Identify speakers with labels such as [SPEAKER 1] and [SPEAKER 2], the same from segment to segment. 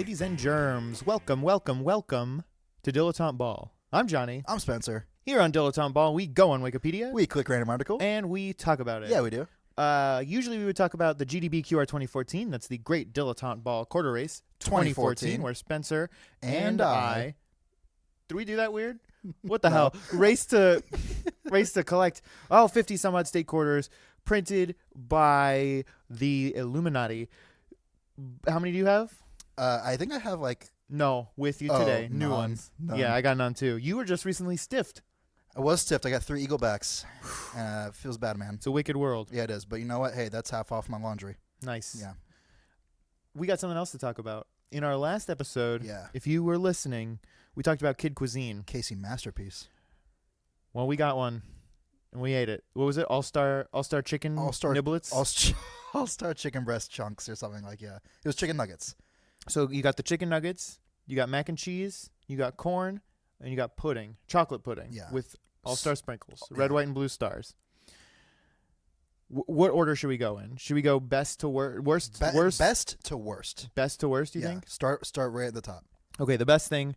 [SPEAKER 1] ladies and germs. Welcome to Dilettante Ball. I'm Johnny.
[SPEAKER 2] I'm Spencer.
[SPEAKER 1] Here on Dilettante Ball, we go on Wikipedia.
[SPEAKER 2] We click random article.
[SPEAKER 1] And we talk about it.
[SPEAKER 2] Yeah, we do.
[SPEAKER 1] Usually we would talk about the GDBQR 2014. That's the Great Dilettante Ball Quarter Race 2014, where Spencer and I... Did we do that weird? What the hell? Race to collect all 50 some odd state quarters printed by the Illuminati. How many do you have?
[SPEAKER 2] I think I have
[SPEAKER 1] No, with you today. New
[SPEAKER 2] none,
[SPEAKER 1] ones.
[SPEAKER 2] none.
[SPEAKER 1] Yeah, I got none too. You were just recently stiffed.
[SPEAKER 2] I was stiffed. I got 3 Eaglebacks. It feels bad, man.
[SPEAKER 1] It's a wicked world.
[SPEAKER 2] Yeah, it is. But you know what? Hey, that's half off my laundry.
[SPEAKER 1] Nice.
[SPEAKER 2] Yeah.
[SPEAKER 1] We got something else to talk about. In our last episode,
[SPEAKER 2] Yeah.
[SPEAKER 1] if you were listening, we talked about Kid Cuisine.
[SPEAKER 2] Casey masterpiece.
[SPEAKER 1] Well, we got one, and we ate it. What was it? All-star chicken niblets?
[SPEAKER 2] All-star chicken breast chunks or something like, yeah. It was chicken nuggets.
[SPEAKER 1] So you got the chicken nuggets, you got mac and cheese, you got corn, and you got pudding, chocolate pudding with all-star sprinkles, red, white, and blue stars. What order should we go in? Should we go best to worst?
[SPEAKER 2] Best to worst.
[SPEAKER 1] Best to worst, you think?
[SPEAKER 2] Start right at the top.
[SPEAKER 1] Okay, the best thing,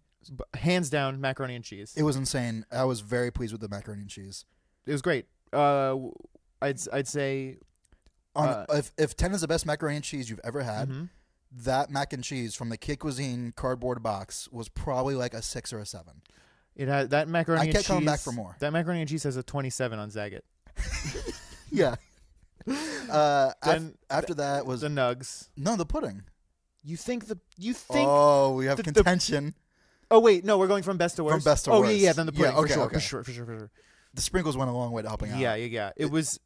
[SPEAKER 1] hands down, macaroni and cheese.
[SPEAKER 2] It was insane. I was very pleased with the macaroni and cheese.
[SPEAKER 1] It was great. I'd say...
[SPEAKER 2] if 10 is the best macaroni and cheese you've ever had... Mm-hmm. That mac and cheese from the Kid Cuisine cardboard box was probably like a 6 or a 7.
[SPEAKER 1] It had that macaroni and cheese.
[SPEAKER 2] I kept coming back for more.
[SPEAKER 1] That macaroni and cheese has a 27 on Zagat.
[SPEAKER 2] Yeah. After that was
[SPEAKER 1] the nugs.
[SPEAKER 2] No, the pudding.
[SPEAKER 1] You think?
[SPEAKER 2] Oh, we have contention.
[SPEAKER 1] Oh wait, no, we're going from best to worst.
[SPEAKER 2] From best to worst.
[SPEAKER 1] Oh yeah, then the pudding.
[SPEAKER 2] Yeah,
[SPEAKER 1] for sure.
[SPEAKER 2] The sprinkles went a long way to helping out.
[SPEAKER 1] Yeah. It was.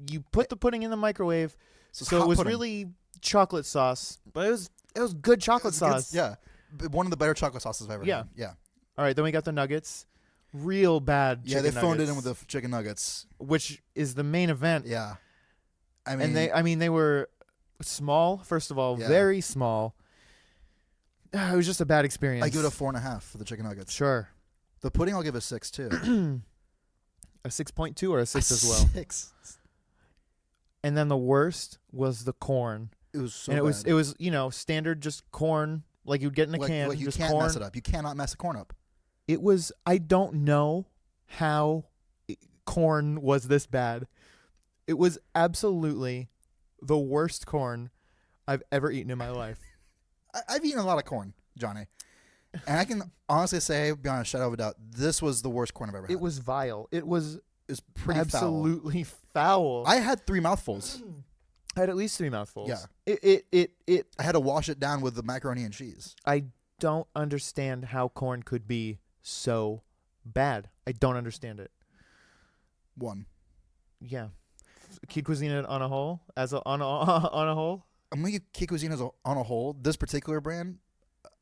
[SPEAKER 1] You put the pudding in the microwave, so it was
[SPEAKER 2] pudding.
[SPEAKER 1] really chocolate sauce, but it was good chocolate sauce.
[SPEAKER 2] Yeah, one of the better chocolate sauces I've ever had. Yeah.
[SPEAKER 1] All right, then we got the nuggets. Real bad chicken nuggets.
[SPEAKER 2] Yeah, they phoned it in with the chicken nuggets,
[SPEAKER 1] which is the main event.
[SPEAKER 2] Yeah,
[SPEAKER 1] they were small. First of all, very small. It was just a bad experience.
[SPEAKER 2] I give it a 4.5 for the chicken nuggets.
[SPEAKER 1] Sure.
[SPEAKER 2] The pudding I'll give a 6 too.
[SPEAKER 1] A 6.2 or a 6 as well.
[SPEAKER 2] 6. And
[SPEAKER 1] then the worst was the corn.
[SPEAKER 2] It was so
[SPEAKER 1] bad.
[SPEAKER 2] It
[SPEAKER 1] was standard just corn like you'd get in a can.
[SPEAKER 2] You
[SPEAKER 1] just
[SPEAKER 2] can't
[SPEAKER 1] corn.
[SPEAKER 2] mess it up. You cannot mess the corn up.
[SPEAKER 1] It was. I don't know how corn was this bad. It was absolutely the worst corn I've ever eaten in my life.
[SPEAKER 2] I've eaten a lot of corn, Johnny, and I can honestly say, beyond a shadow of a doubt, this was the worst corn I've ever had.
[SPEAKER 1] It was vile. It was
[SPEAKER 2] pretty
[SPEAKER 1] absolutely foul.
[SPEAKER 2] I had 3 mouthfuls.
[SPEAKER 1] I had at least 3 mouthfuls.
[SPEAKER 2] Yeah.
[SPEAKER 1] It.
[SPEAKER 2] I had to wash it down with the macaroni and cheese.
[SPEAKER 1] I don't understand how corn could be so bad. I don't understand it.
[SPEAKER 2] 1.
[SPEAKER 1] Yeah. Kid Cuisine on a whole? On a whole?
[SPEAKER 2] I'm going to give Kid Cuisine on a whole, this particular brand,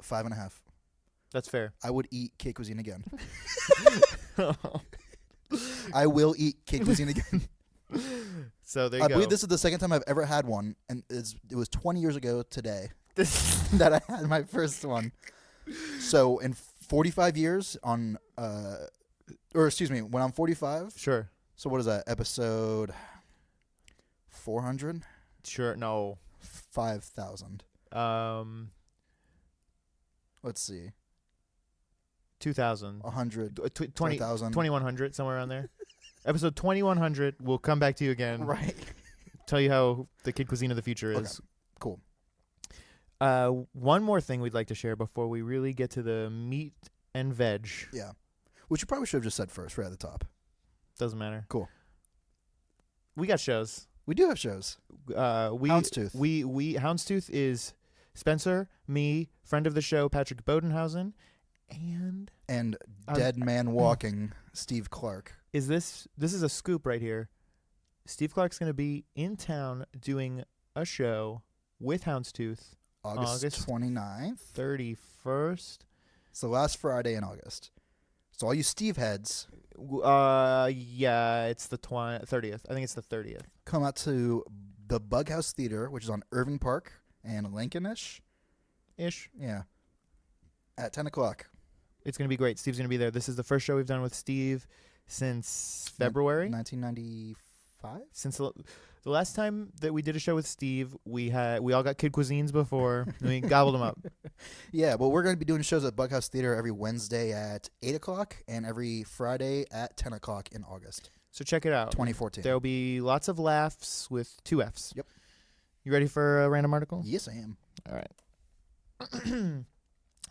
[SPEAKER 2] 5.5.
[SPEAKER 1] That's fair.
[SPEAKER 2] I would eat Kid Cuisine again. I will eat Kid Cuisine again.
[SPEAKER 1] So there you go.
[SPEAKER 2] I believe this is the second time I've ever had one, and it was 20 years ago today that I had my first one. So in 45 years when I'm 45.
[SPEAKER 1] Sure.
[SPEAKER 2] So what is that, episode 400?
[SPEAKER 1] Sure, no.
[SPEAKER 2] 5,000. Let's see.
[SPEAKER 1] 2,000.
[SPEAKER 2] 100.
[SPEAKER 1] 20,000. 2,100, somewhere around there. Episode 2,100. We'll come back to you again.
[SPEAKER 2] Right.
[SPEAKER 1] Tell you how the Kid Cuisine of the future is.
[SPEAKER 2] Okay.
[SPEAKER 1] Cool. One more thing we'd like to share before we really get to the meat and veg.
[SPEAKER 2] Yeah. Which you probably should have just said first, right at the top.
[SPEAKER 1] Doesn't matter.
[SPEAKER 2] Cool.
[SPEAKER 1] We got shows.
[SPEAKER 2] We do have shows. Houndstooth.
[SPEAKER 1] Houndstooth is Spencer, me, friend of the show, Patrick Bodenhausen, and
[SPEAKER 2] dead man walking Steve Clark.
[SPEAKER 1] This is a scoop right here. Steve Clark's going to be in town doing a show with Houndstooth
[SPEAKER 2] August 29th.
[SPEAKER 1] 31st.
[SPEAKER 2] It's the last Friday in August. So all you Steve heads.
[SPEAKER 1] Yeah, it's the 30th. I think it's the 30th.
[SPEAKER 2] Come out to the Bughouse Theater, which is on Irving Park and Lincoln-ish. Yeah. At 10 o'clock.
[SPEAKER 1] It's going to be great. Steve's going to be there. This is the first show we've done with Steve since February.
[SPEAKER 2] 1994.
[SPEAKER 1] Since the last time that we did a show with Steve, we all got Kid Cuisines before, and we gobbled them up.
[SPEAKER 2] Yeah, well, we're going to be doing shows at Bughouse Theater every Wednesday at 8 o'clock and every Friday at 10 o'clock in August.
[SPEAKER 1] So check it out.
[SPEAKER 2] 2014.
[SPEAKER 1] There'll be lots of laughs with 2 Fs.
[SPEAKER 2] Yep.
[SPEAKER 1] You ready for a random article?
[SPEAKER 2] Yes, I am.
[SPEAKER 1] All right.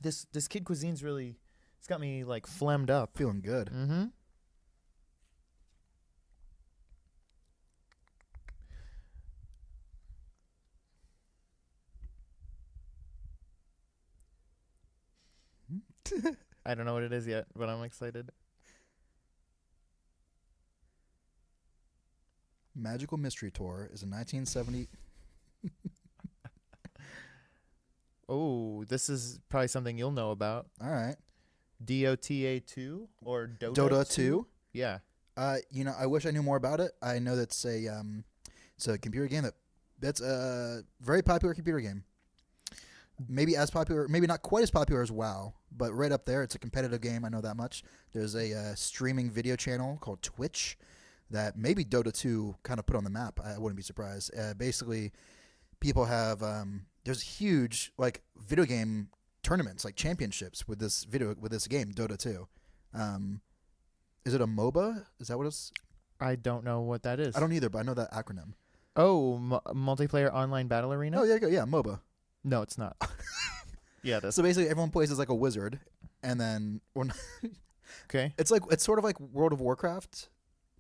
[SPEAKER 1] This Kid Cuisine's really, it's got me like phlegmed up.
[SPEAKER 2] Feeling good.
[SPEAKER 1] Mm-hmm. I don't know what it is yet, but I'm excited.
[SPEAKER 2] Magical Mystery Tour is a 1970...
[SPEAKER 1] Oh, this is probably something you'll know about.
[SPEAKER 2] All right.
[SPEAKER 1] Dota 2 or Dota,
[SPEAKER 2] Dota 2?
[SPEAKER 1] Yeah.
[SPEAKER 2] I wish I knew more about it. I know that's it's a computer game that's a very popular computer game. Maybe as popular, maybe not quite as popular as WoW, but right up there. It's a competitive game. I know that much. There's a streaming video channel called Twitch that maybe Dota 2 kind of put on the map. I wouldn't be surprised. Basically, people have there's huge like video game tournaments, like championships with this game, Dota 2. Is it a MOBA? Is that what it's?
[SPEAKER 1] I don't know what that is.
[SPEAKER 2] I don't either, but I know that acronym.
[SPEAKER 1] Oh, multiplayer online battle arena?
[SPEAKER 2] Oh, yeah, MOBA.
[SPEAKER 1] No, it's not. Yeah, that's
[SPEAKER 2] So basically, everyone plays as like a wizard, and then
[SPEAKER 1] okay.
[SPEAKER 2] It's sort of like World of Warcraft,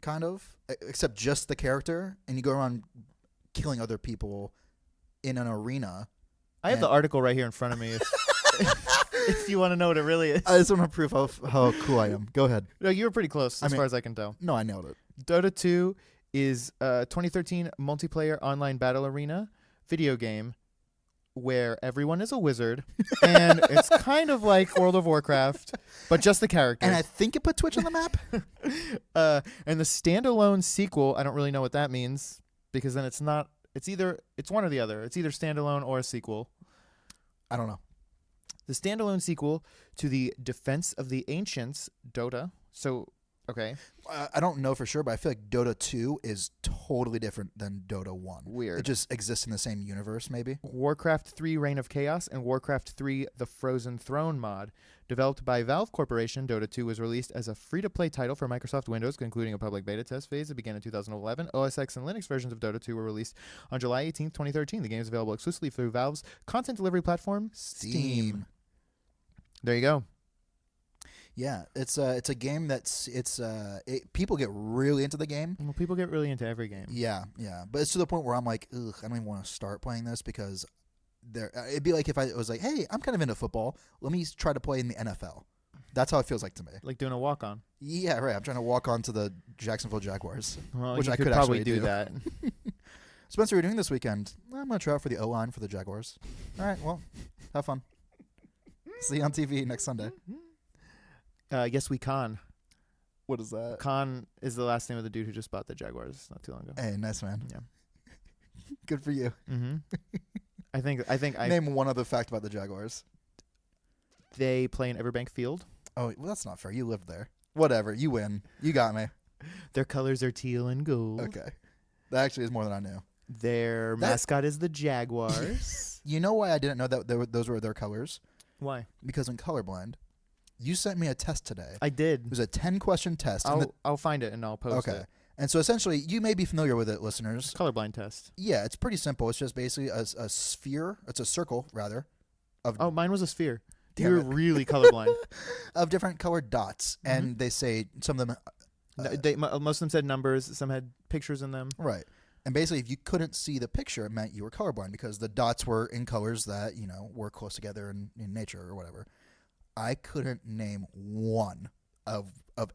[SPEAKER 2] kind of, except just the character, and you go around killing other people in an arena.
[SPEAKER 1] I have the article right here in front of me. If you want to know what it really is.
[SPEAKER 2] I just want to prove how cool I am. Go ahead.
[SPEAKER 1] No, you were pretty close as far as I can tell.
[SPEAKER 2] No, I nailed it.
[SPEAKER 1] Dota 2 is a 2013 multiplayer online battle arena video game where everyone is a wizard, and it's kind of like World of Warcraft, but just the characters.
[SPEAKER 2] And I think it put Twitch on the map.
[SPEAKER 1] And the standalone sequel, I don't really know what that means, because then it's not. It's one or the other. It's either standalone or a sequel.
[SPEAKER 2] I don't know.
[SPEAKER 1] The standalone sequel to the Defense of the Ancients, Dota. So, okay.
[SPEAKER 2] I don't know for sure, but I feel like Dota 2 is totally different than Dota 1.
[SPEAKER 1] Weird.
[SPEAKER 2] It just exists in the same universe, maybe.
[SPEAKER 1] Warcraft 3 Reign of Chaos and Warcraft 3 The Frozen Throne mod. Developed by Valve Corporation, Dota 2 was released as a free-to-play title for Microsoft Windows, concluding a public beta test phase that began in 2011. OS X and Linux versions of Dota 2 were released on July 18, 2013. The game is available exclusively through Valve's content delivery platform, Steam. There you go.
[SPEAKER 2] Yeah, it's a game people get really into the game.
[SPEAKER 1] Well, people get really into every game.
[SPEAKER 2] Yeah, but it's to the point where I'm like, ugh, I don't even want to start playing this because it'd be like if I was like, hey, I'm kind of into football. Let me try to play in the NFL. That's how it feels like to me.
[SPEAKER 1] Like doing a walk-on.
[SPEAKER 2] Yeah, right. I'm trying to walk on to the Jacksonville Jaguars,
[SPEAKER 1] Well,
[SPEAKER 2] which
[SPEAKER 1] you
[SPEAKER 2] I
[SPEAKER 1] could probably do that.
[SPEAKER 2] Spencer, what are you doing this weekend? I'm going to try out for the O-line for the Jaguars. All right, well, have fun. See you on TV next Sunday.
[SPEAKER 1] Yes, we con.
[SPEAKER 2] What is that?
[SPEAKER 1] Con is the last name of the dude who just bought the Jaguars not too long ago.
[SPEAKER 2] Hey, nice man.
[SPEAKER 1] Yeah.
[SPEAKER 2] Good for you.
[SPEAKER 1] Mm-hmm. I think
[SPEAKER 2] Name one other fact about the Jaguars.
[SPEAKER 1] They play in Everbank Field.
[SPEAKER 2] Oh, well, that's not fair. You lived there. Whatever. You win. You got me.
[SPEAKER 1] Their colors are teal and gold.
[SPEAKER 2] Okay. That actually is more than I knew.
[SPEAKER 1] Their mascot is the Jaguars.
[SPEAKER 2] You know why I didn't know that those were their colors?
[SPEAKER 1] Why?
[SPEAKER 2] Because I'm colorblind. You sent me a test today.
[SPEAKER 1] I did.
[SPEAKER 2] It was a 10-question test.
[SPEAKER 1] I'll find it and I'll post it.
[SPEAKER 2] And so essentially, you may be familiar with it, listeners.
[SPEAKER 1] Colorblind test.
[SPEAKER 2] Yeah, it's pretty simple. It's just basically a sphere. It's a circle, rather.
[SPEAKER 1] Oh, mine was a sphere.
[SPEAKER 2] Damn
[SPEAKER 1] You're
[SPEAKER 2] it.
[SPEAKER 1] really colorblind.
[SPEAKER 2] Of different colored dots. Mm-hmm. And they say some of them...
[SPEAKER 1] most of them said numbers. Some had pictures in them.
[SPEAKER 2] Right. And basically, if you couldn't see the picture, it meant you were colorblind because the dots were in colors that, were close together in nature or whatever. I couldn't name one of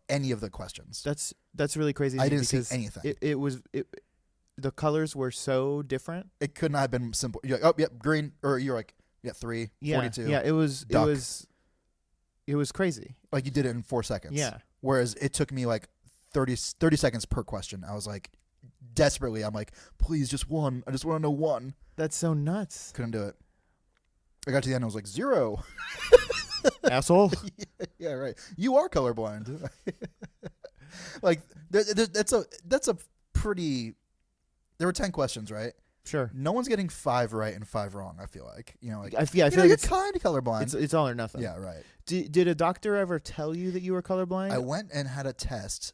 [SPEAKER 2] any of the questions.
[SPEAKER 1] That's really crazy.
[SPEAKER 2] I didn't see anything.
[SPEAKER 1] The colors were so different.
[SPEAKER 2] It could not have been simple. You're like, oh, yep, green, or you're like, yeah, 3,
[SPEAKER 1] yeah,
[SPEAKER 2] 42.
[SPEAKER 1] Yeah, it was crazy.
[SPEAKER 2] Like you did it in 4 seconds.
[SPEAKER 1] Yeah.
[SPEAKER 2] Whereas it took me like 30 seconds per question. I was like, desperately, I'm like, please, just one. I just want to know one.
[SPEAKER 1] That's so nuts.
[SPEAKER 2] Couldn't do it. I got to the end. I was like, 0.
[SPEAKER 1] Asshole.
[SPEAKER 2] Yeah, right. You are colorblind. Like that's a pretty. There were 10 questions, right?
[SPEAKER 1] Sure.
[SPEAKER 2] No one's getting 5 right and 5 wrong. I feel like like
[SPEAKER 1] I feel like
[SPEAKER 2] you're kind of colorblind.
[SPEAKER 1] it's all or nothing.
[SPEAKER 2] Yeah, right.
[SPEAKER 1] Did a doctor ever tell you that you were colorblind?
[SPEAKER 2] I went and had a test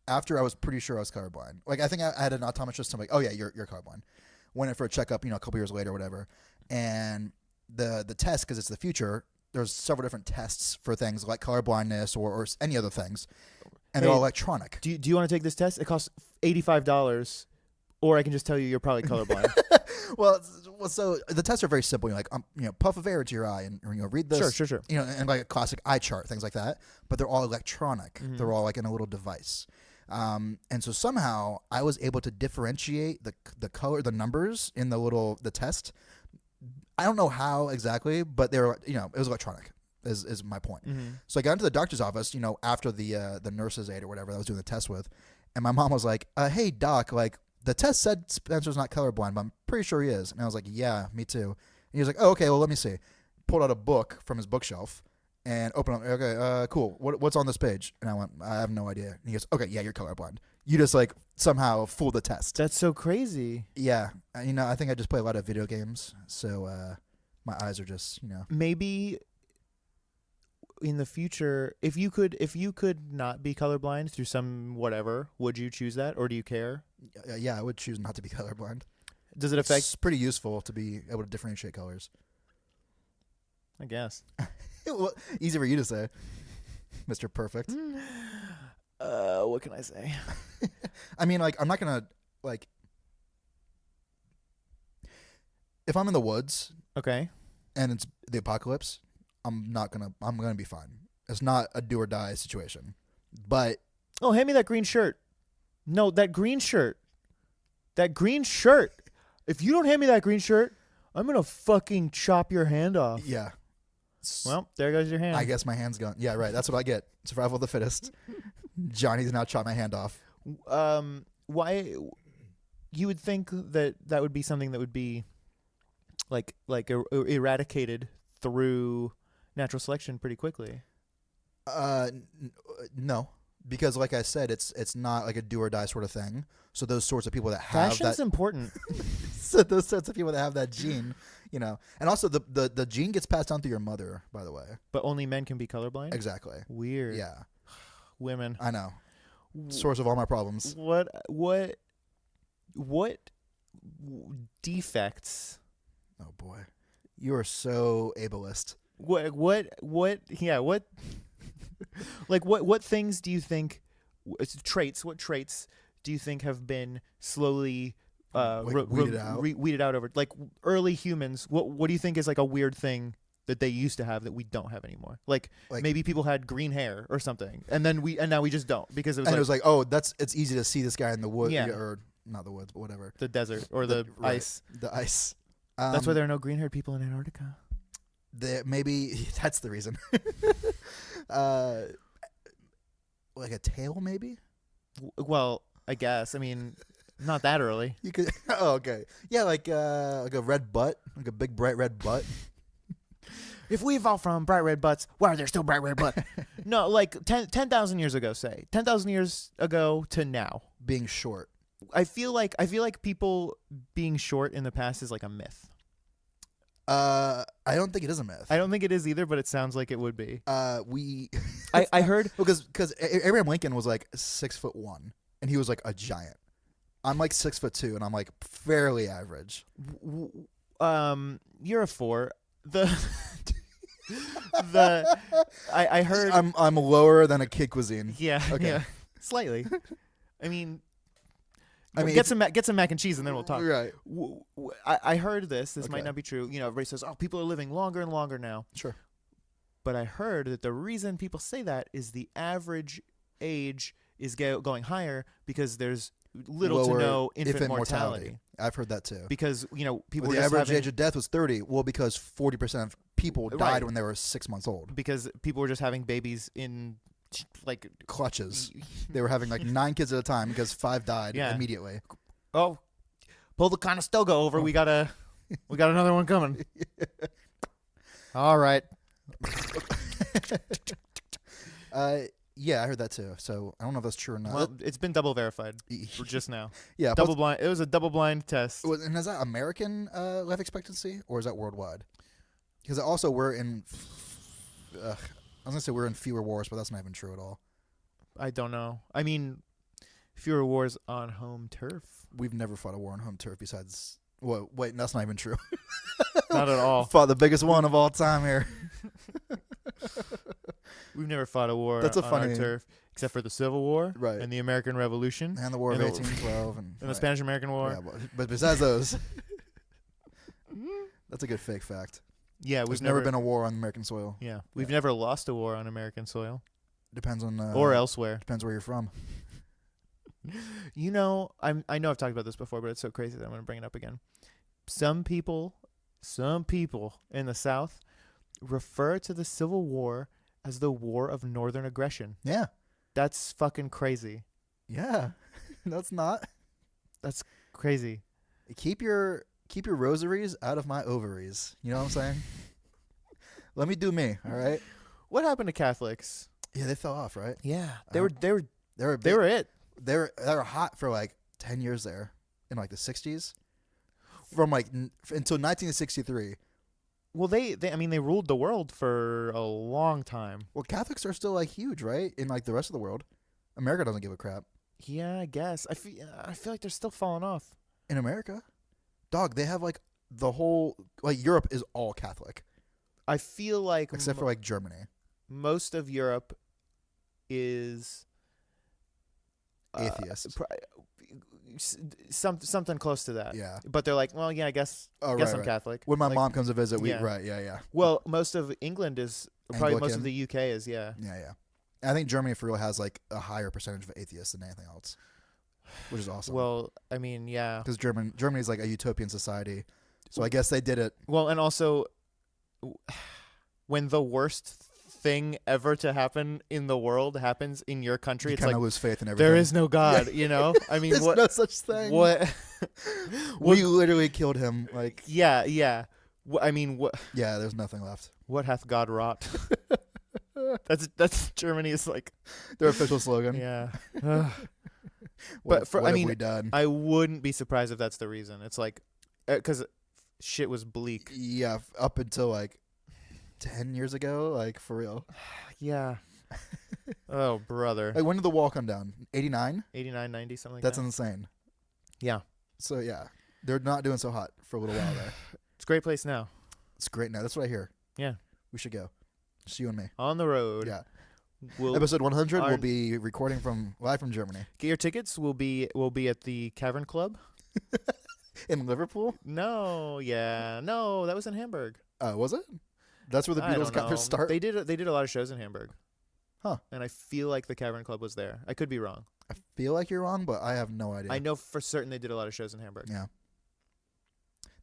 [SPEAKER 2] after I was pretty sure I was colorblind. Like I think I had an optometrist. I'm like, oh yeah, you're colorblind. Went in for a checkup, a couple years later, or whatever. And the test, because it's the future, there's several different tests for things like colorblindness or any other things, and they're all electronic.
[SPEAKER 1] Do you want to take this test? It costs $85. Or I can just tell you you're probably colorblind.
[SPEAKER 2] well, so the tests are very simple. You're like, puff of air into your eye and read this.
[SPEAKER 1] Sure.
[SPEAKER 2] And like a classic eye chart, things like that. But they're all electronic.
[SPEAKER 1] Mm-hmm.
[SPEAKER 2] They're all like in a little device. And so somehow I was able to differentiate the color, the numbers in the test. I don't know how exactly, but they were, it was electronic. Is my point.
[SPEAKER 1] Mm-hmm.
[SPEAKER 2] So I got into the doctor's office, after the nurse's aide or whatever that I was doing the test with, and my mom was like, "Hey doc, like." The test said Spencer's not colorblind, but I'm pretty sure he is. And I was like, yeah, me too. And he was like, oh, okay, well, let me see. Pulled out a book from his bookshelf and opened up. Okay, cool. What's on this page? And I went, I have no idea. And he goes, okay, yeah, you're colorblind. You just like somehow fooled the test.
[SPEAKER 1] That's so crazy.
[SPEAKER 2] Yeah. I think I just play a lot of video games. So my eyes are just,
[SPEAKER 1] Maybe in the future, if you could not be colorblind through some whatever, would you choose that, or do you care?
[SPEAKER 2] Yeah, I would choose not to be colorblind.
[SPEAKER 1] Does it affect?
[SPEAKER 2] It's pretty useful to be able to differentiate colors.
[SPEAKER 1] I guess.
[SPEAKER 2] Well, easy for you to say, Mr. Perfect.
[SPEAKER 1] What can I say?
[SPEAKER 2] I mean, like, I'm not gonna like. If I'm in the woods,
[SPEAKER 1] Okay,
[SPEAKER 2] and it's the apocalypse, I'm gonna be fine. It's not a do or die situation. But
[SPEAKER 1] oh, hand me that green shirt. No, that green shirt. That green shirt. If you don't hand me that green shirt, I'm going to fucking chop your hand off.
[SPEAKER 2] yeah.
[SPEAKER 1] Well, there goes your hand.
[SPEAKER 2] I guess my hand's gone. Yeah, right. That's what I get. Survival of the fittest. Johnny's now chopped my hand off.
[SPEAKER 1] Why you would think that would be something that would be like eradicated through natural selection pretty quickly.
[SPEAKER 2] No. Because, like I said, it's not like a do or die sort of thing. So those sorts of people that have
[SPEAKER 1] Fashion's important.
[SPEAKER 2] So those sorts of people that have that gene, and also the gene gets passed down through your mother, by the way.
[SPEAKER 1] But only men can be colorblind?
[SPEAKER 2] Exactly.
[SPEAKER 1] Weird.
[SPEAKER 2] Yeah.
[SPEAKER 1] Women.
[SPEAKER 2] I know. Source of all my problems.
[SPEAKER 1] What defects?
[SPEAKER 2] Oh boy, you are so ableist.
[SPEAKER 1] What What things do you think? What traits do you think have been slowly weeded out over like early humans? What do you think is like a weird thing that they used to have that we don't have anymore? Like maybe people had green hair or something, and now we just don't because it was
[SPEAKER 2] oh, it's easy to see this guy in the woods,
[SPEAKER 1] yeah.
[SPEAKER 2] or not the woods, but whatever,
[SPEAKER 1] the desert or the ice.
[SPEAKER 2] The ice.
[SPEAKER 1] That's why there are no green haired people in Antarctica.
[SPEAKER 2] Maybe that's the reason. Like a tail, maybe.
[SPEAKER 1] Well, I guess. I mean, not that early.
[SPEAKER 2] You could. Oh, okay. Yeah, like a red butt, like a big bright red butt.
[SPEAKER 1] If we evolved from bright red butts, why are there still bright red butts? No, like 10,000 years ago, say 10,000 years ago to now,
[SPEAKER 2] being short.
[SPEAKER 1] I feel like people being short in the past is like a myth.
[SPEAKER 2] I don't think it is a myth.
[SPEAKER 1] I don't think it is either, but it sounds like it would be.
[SPEAKER 2] I
[SPEAKER 1] heard
[SPEAKER 2] because Abraham Lincoln was like 6'1", and he was like a giant. I'm like 6'2", and I'm like fairly average.
[SPEAKER 1] You're a 4. I heard
[SPEAKER 2] I'm lower than a kid Cuisine.
[SPEAKER 1] Yeah.
[SPEAKER 2] Okay.
[SPEAKER 1] Yeah, slightly. I mean, get some mac and cheese and then we'll talk.
[SPEAKER 2] Right.
[SPEAKER 1] I heard this. This
[SPEAKER 2] Okay.
[SPEAKER 1] might not be true. Everybody says, "Oh, people are living longer and longer now."
[SPEAKER 2] Sure.
[SPEAKER 1] But I heard that the reason people say that is the average age is going higher because there's little
[SPEAKER 2] Lower
[SPEAKER 1] to no infant mortality.
[SPEAKER 2] I've heard that too.
[SPEAKER 1] Because people
[SPEAKER 2] the
[SPEAKER 1] were
[SPEAKER 2] average age of death was 30. Well, because 40% of people died
[SPEAKER 1] Right.
[SPEAKER 2] when they were 6 months old.
[SPEAKER 1] Because people were just having babies in like
[SPEAKER 2] Clutches. They were having like 9 kids at a time because 5 died
[SPEAKER 1] Yeah.
[SPEAKER 2] immediately.
[SPEAKER 1] Oh, pull the Conestoga over. We got another one coming. All right.
[SPEAKER 2] Yeah, I heard that too. So I don't know if that's true or not.
[SPEAKER 1] Well, it's been double verified for just now.
[SPEAKER 2] Yeah,
[SPEAKER 1] Double blind. It was a double blind test.
[SPEAKER 2] and is that American life expectancy or is that worldwide? Because also we're in. I was gonna say we're in fewer wars, but that's not even true at all.
[SPEAKER 1] I don't know. I mean, fewer wars on home turf.
[SPEAKER 2] We've never fought a war on home turf besides. Well, wait, that's not even true.
[SPEAKER 1] Not at all.
[SPEAKER 2] Fought the biggest one of all time here.
[SPEAKER 1] We've never fought a war
[SPEAKER 2] That's a
[SPEAKER 1] on
[SPEAKER 2] funny-
[SPEAKER 1] our turf, except for the Civil War,
[SPEAKER 2] Right.
[SPEAKER 1] and the American Revolution,
[SPEAKER 2] And the War of
[SPEAKER 1] And the-
[SPEAKER 2] 1812. And
[SPEAKER 1] and the
[SPEAKER 2] right.
[SPEAKER 1] Spanish-American War.
[SPEAKER 2] Yeah, but besides those, that's a good fake fact.
[SPEAKER 1] Yeah, we've
[SPEAKER 2] There's never been a war on American soil.
[SPEAKER 1] Yeah, we've
[SPEAKER 2] Yeah.
[SPEAKER 1] never lost a war on American soil
[SPEAKER 2] Depends on
[SPEAKER 1] or elsewhere.
[SPEAKER 2] Depends where you're from.
[SPEAKER 1] You know, I know I've talked about this before, but it's so crazy that I'm going to bring it up again. Some people in the South refer to the Civil War as the War of Northern Aggression.
[SPEAKER 2] Yeah,
[SPEAKER 1] That's fucking crazy.
[SPEAKER 2] yeah. That's not.
[SPEAKER 1] That's crazy.
[SPEAKER 2] Keep your rosaries out of my ovaries. You know what I'm saying? Let me do me. All right.
[SPEAKER 1] What happened to Catholics?
[SPEAKER 2] Yeah, they fell off, right?
[SPEAKER 1] Yeah,
[SPEAKER 2] They were
[SPEAKER 1] they were it.
[SPEAKER 2] They were hot for like 10 years there in like the 60s. From like until 1963.
[SPEAKER 1] Well, they ruled the world for a long time.
[SPEAKER 2] Well, Catholics are still like huge, right? In like the rest of the world. America doesn't give a crap.
[SPEAKER 1] Yeah, I guess. I feel like they're still falling off.
[SPEAKER 2] In America, dog, they have like the whole like Europe is all Catholic
[SPEAKER 1] I feel like
[SPEAKER 2] except for like Germany.
[SPEAKER 1] most of Europe is
[SPEAKER 2] Atheists.
[SPEAKER 1] Something close to that.
[SPEAKER 2] Yeah.
[SPEAKER 1] But they're like, well, yeah, I guess
[SPEAKER 2] Oh,
[SPEAKER 1] guess
[SPEAKER 2] right,
[SPEAKER 1] I'm
[SPEAKER 2] right.
[SPEAKER 1] Catholic.
[SPEAKER 2] When my
[SPEAKER 1] Like,
[SPEAKER 2] mom comes to visit, we
[SPEAKER 1] yeah.
[SPEAKER 2] right, yeah.
[SPEAKER 1] Well, most of England is probably most
[SPEAKER 2] Anglican.
[SPEAKER 1] of the UK is, yeah.
[SPEAKER 2] Yeah. I think Germany for real has like a higher percentage of atheists than anything else, which is awesome.
[SPEAKER 1] Well, I mean, yeah.
[SPEAKER 2] because Germany is like a utopian society, so I guess they did it.
[SPEAKER 1] Well, and also when the worst thing ever to happen in the world happens in your country,
[SPEAKER 2] You
[SPEAKER 1] it's
[SPEAKER 2] kind
[SPEAKER 1] like
[SPEAKER 2] of lose faith in everything.
[SPEAKER 1] there is no God, you know? I mean,
[SPEAKER 2] There's
[SPEAKER 1] what
[SPEAKER 2] no such thing.
[SPEAKER 1] what
[SPEAKER 2] We literally killed him. Like,
[SPEAKER 1] yeah. I mean,
[SPEAKER 2] yeah, there's nothing left.
[SPEAKER 1] what hath God wrought? That's Germany's like,
[SPEAKER 2] Their official slogan.
[SPEAKER 1] yeah.
[SPEAKER 2] What,
[SPEAKER 1] But for-
[SPEAKER 2] what
[SPEAKER 1] I
[SPEAKER 2] have
[SPEAKER 1] mean,
[SPEAKER 2] we done?
[SPEAKER 1] I wouldn't be surprised if that's the reason. It's like, because shit was bleak.
[SPEAKER 2] Yeah, up until like 10 years ago, like for real.
[SPEAKER 1] Yeah. Oh, brother.
[SPEAKER 2] Like, when did the wall come down? 89?
[SPEAKER 1] 89, 90, something like
[SPEAKER 2] That's
[SPEAKER 1] that.
[SPEAKER 2] insane.
[SPEAKER 1] Yeah.
[SPEAKER 2] So yeah, they're not doing so hot for a little while there.
[SPEAKER 1] It's a great place now.
[SPEAKER 2] It's great now. That's what I hear.
[SPEAKER 1] Yeah.
[SPEAKER 2] We should go. Just you and me.
[SPEAKER 1] On the road.
[SPEAKER 2] Yeah.
[SPEAKER 1] We'll
[SPEAKER 2] Episode 100
[SPEAKER 1] our-
[SPEAKER 2] will be recording live from Germany.
[SPEAKER 1] get your tickets. We'll be at the Cavern Club.
[SPEAKER 2] In Liverpool?
[SPEAKER 1] No, that was in Hamburg.
[SPEAKER 2] Was it? That's where the
[SPEAKER 1] I
[SPEAKER 2] Beatles
[SPEAKER 1] don't
[SPEAKER 2] got their
[SPEAKER 1] know.
[SPEAKER 2] start?
[SPEAKER 1] They did a lot of shows in Hamburg.
[SPEAKER 2] Huh.
[SPEAKER 1] And I feel like the Cavern Club was there. I could be wrong.
[SPEAKER 2] I feel like you're wrong, but I have no idea.
[SPEAKER 1] I know for certain they did a lot of shows in Hamburg.
[SPEAKER 2] Yeah.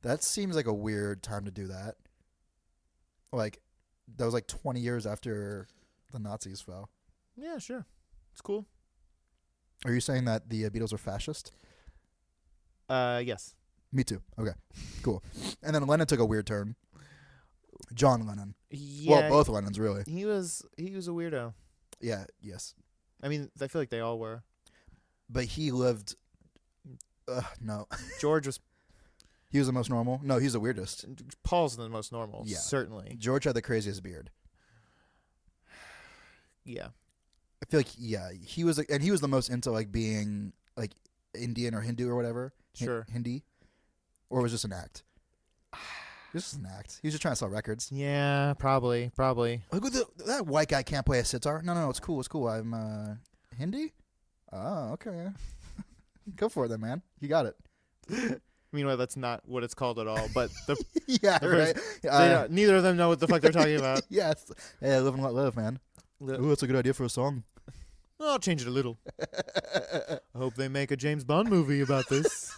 [SPEAKER 2] That seems like a weird time to do that. Like, that was like 20 years after the Nazis fell.
[SPEAKER 1] Yeah, sure. It's cool.
[SPEAKER 2] Are you saying that the Beatles are fascist?
[SPEAKER 1] Yes.
[SPEAKER 2] Me too. Okay, cool. And then Lennon took a weird turn. John Lennon.
[SPEAKER 1] Yeah.
[SPEAKER 2] Well, both Lennons, really.
[SPEAKER 1] He was a weirdo.
[SPEAKER 2] Yeah, yes.
[SPEAKER 1] I mean, I feel like they all were.
[SPEAKER 2] But he lived... no.
[SPEAKER 1] George was
[SPEAKER 2] He was the most normal? No, he's the weirdest.
[SPEAKER 1] Paul's the most normal.
[SPEAKER 2] Yeah.
[SPEAKER 1] Certainly.
[SPEAKER 2] George had the craziest beard.
[SPEAKER 1] Yeah.
[SPEAKER 2] I feel like, yeah, he was the most into, like, being, like, Indian or Hindu or whatever.
[SPEAKER 1] Sure.
[SPEAKER 2] Hindi. Or it was just an act. Just an act. He was just trying to sell records.
[SPEAKER 1] Yeah, probably.
[SPEAKER 2] Look, that white guy can't play a sitar. No, it's cool. I'm Hindi. Oh, okay. Go for it, then, man. You got it.
[SPEAKER 1] Meanwhile, that's not what it's called at all. But the
[SPEAKER 2] Yeah,
[SPEAKER 1] There's-
[SPEAKER 2] right.
[SPEAKER 1] neither of them know what the fuck they're talking about.
[SPEAKER 2] Yes. Hey, live and let live, man. Ooh, that's a good idea for a song.
[SPEAKER 1] I'll change it a little. I hope they make a James Bond movie about this.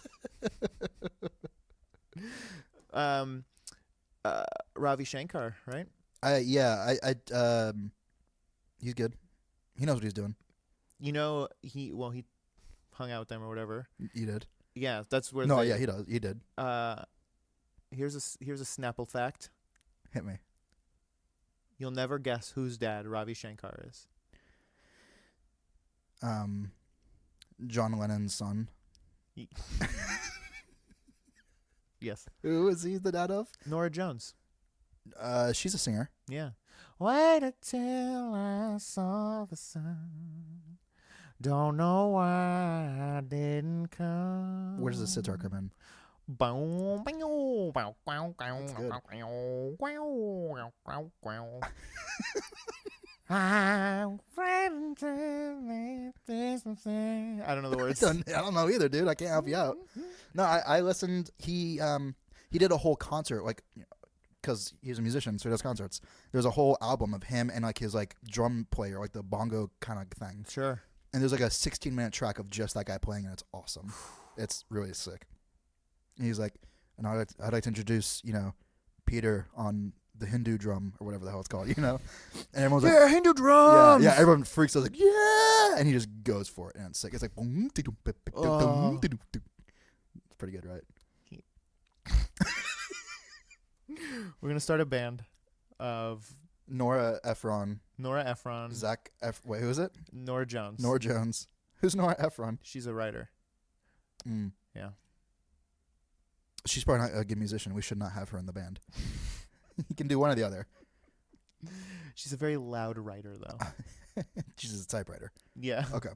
[SPEAKER 1] Ravi Shankar, right?
[SPEAKER 2] He's good. He knows what he's doing.
[SPEAKER 1] You know, he hung out with them or whatever.
[SPEAKER 2] You did.
[SPEAKER 1] Yeah, that's where.
[SPEAKER 2] No, yeah, he does. He did.
[SPEAKER 1] Here's a Snapple fact.
[SPEAKER 2] Hit me.
[SPEAKER 1] You'll never guess whose dad Ravi Shankar is.
[SPEAKER 2] John Lennon's son.
[SPEAKER 1] Yes.
[SPEAKER 2] Who is he the dad of?
[SPEAKER 1] Norah Jones.
[SPEAKER 2] She's a singer.
[SPEAKER 1] Yeah. Wait until I saw the sun. Don't know why I didn't come.
[SPEAKER 2] Where does the sitar come in?
[SPEAKER 1] I don't know the words.
[SPEAKER 2] I don't know either, dude. I can't help you out. No, I listened. He did a whole concert, like, because he's a musician, so he does concerts. There's a whole album of him and like his like drum player, like the bongo kind of thing.
[SPEAKER 1] Sure.
[SPEAKER 2] And there's like a 16-minute track of just that guy playing, and it's awesome. It's really sick. And he's like, and I'd like to introduce, Peter on the Hindu drum or whatever the hell it's called, And everyone's like,
[SPEAKER 1] yeah, Hindu drums.
[SPEAKER 2] Yeah, everyone freaks out, like, yeah, and he just goes for it, and it's sick. It's like, it's pretty good, right?
[SPEAKER 1] We're gonna start a band of
[SPEAKER 2] Nora Ephron,
[SPEAKER 1] Zach.
[SPEAKER 2] Wait, who is it?
[SPEAKER 1] Norah Jones.
[SPEAKER 2] Norah Jones. Who's Nora Ephron?
[SPEAKER 1] She's a writer. Yeah.
[SPEAKER 2] She's probably not a good musician. We should not have her in the band. You can do one or the other.
[SPEAKER 1] She's a very loud writer, though.
[SPEAKER 2] She's a typewriter.
[SPEAKER 1] Yeah.
[SPEAKER 2] Okay.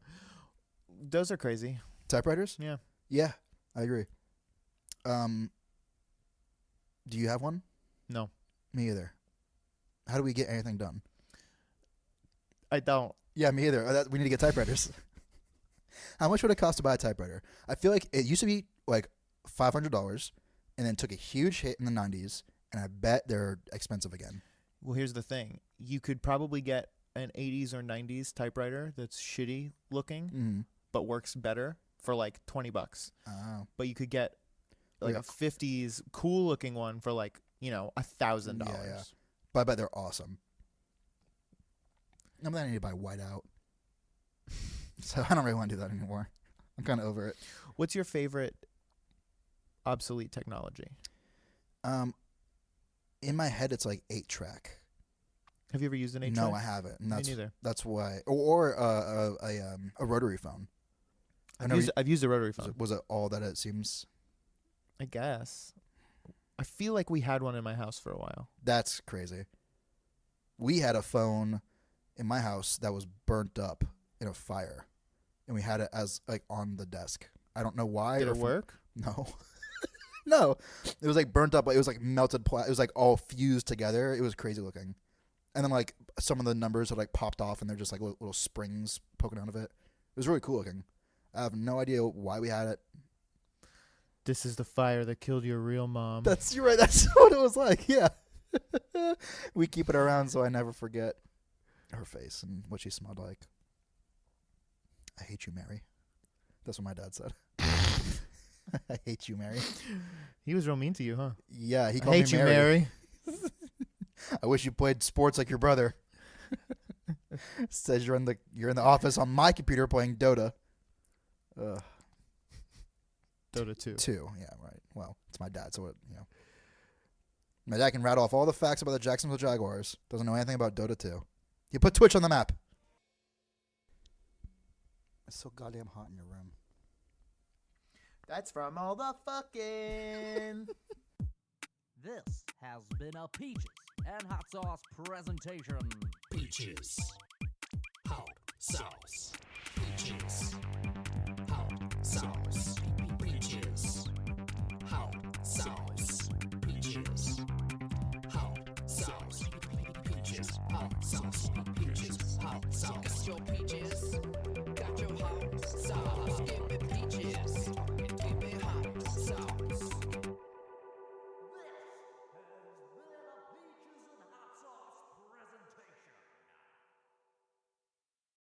[SPEAKER 1] Those are crazy.
[SPEAKER 2] Typewriters?
[SPEAKER 1] Yeah.
[SPEAKER 2] Yeah, I agree. Do you have one?
[SPEAKER 1] No.
[SPEAKER 2] Me either. How do we get anything done?
[SPEAKER 1] I don't.
[SPEAKER 2] Yeah, me either. We need to get typewriters. How much would it cost to buy a typewriter? I feel like it used to be like $500 and then took a huge hit in the 90s, and I bet they're expensive again.
[SPEAKER 1] Well, here's the thing. You could probably get an 80s or 90s typewriter that's shitty looking, but works better for like $20.
[SPEAKER 2] Oh.
[SPEAKER 1] But you could get like a 50s cool looking one for like, $1,000.
[SPEAKER 2] Yeah. But I bet they're awesome. I'm not need to buy whiteout. So I don't really want to do that anymore. I'm kind of over it.
[SPEAKER 1] What's your favorite obsolete technology?
[SPEAKER 2] In my head, it's like 8-track.
[SPEAKER 1] Have you ever used an 8-track?
[SPEAKER 2] No, I haven't. And
[SPEAKER 1] Me neither.
[SPEAKER 2] That's why. Or a rotary phone.
[SPEAKER 1] I've used a rotary phone.
[SPEAKER 2] Was it all that it seems?
[SPEAKER 1] I guess. I feel like we had one in my house for a while.
[SPEAKER 2] That's crazy. We had a phone in my house that was burnt up in a fire, and we had it as like on the desk. I don't know why.
[SPEAKER 1] Did it work?
[SPEAKER 2] No. No. It was like burnt up. Like, it was like melted. It was like all fused together. It was crazy looking. And then like some of the numbers had like popped off, and they're just like little springs poking out of it. It was really cool looking. I have no idea why we had it.
[SPEAKER 1] This is the fire that killed your real mom.
[SPEAKER 2] You're right. That's what it was like. Yeah. We keep it around so I never forget her face and what she smelled like. I hate you, Mary. That's what my dad said. I hate you, Mary.
[SPEAKER 1] He was real mean to you, huh?
[SPEAKER 2] Yeah, he called me Mary.
[SPEAKER 1] I hate you, Mary.
[SPEAKER 2] I wish you played sports like your brother. Says you're in the office on my computer playing Dota.
[SPEAKER 1] Dota 2.
[SPEAKER 2] 2, yeah, right. Well, it's my dad, so my dad can rattle off all the facts about the Jacksonville Jaguars. Doesn't know anything about Dota 2. You put Twitch on the map. It's so goddamn hot in your room.
[SPEAKER 1] That's from all the fucking.
[SPEAKER 3] This has been a Peaches and Hot Sauce presentation.
[SPEAKER 4] Peaches. Hot sauce. Peaches. Hot sauce. Peaches. Hot sauce. Peaches. Hot sauce. Peaches. Hot sauce. Peaches. Hot sauce. Got your peaches.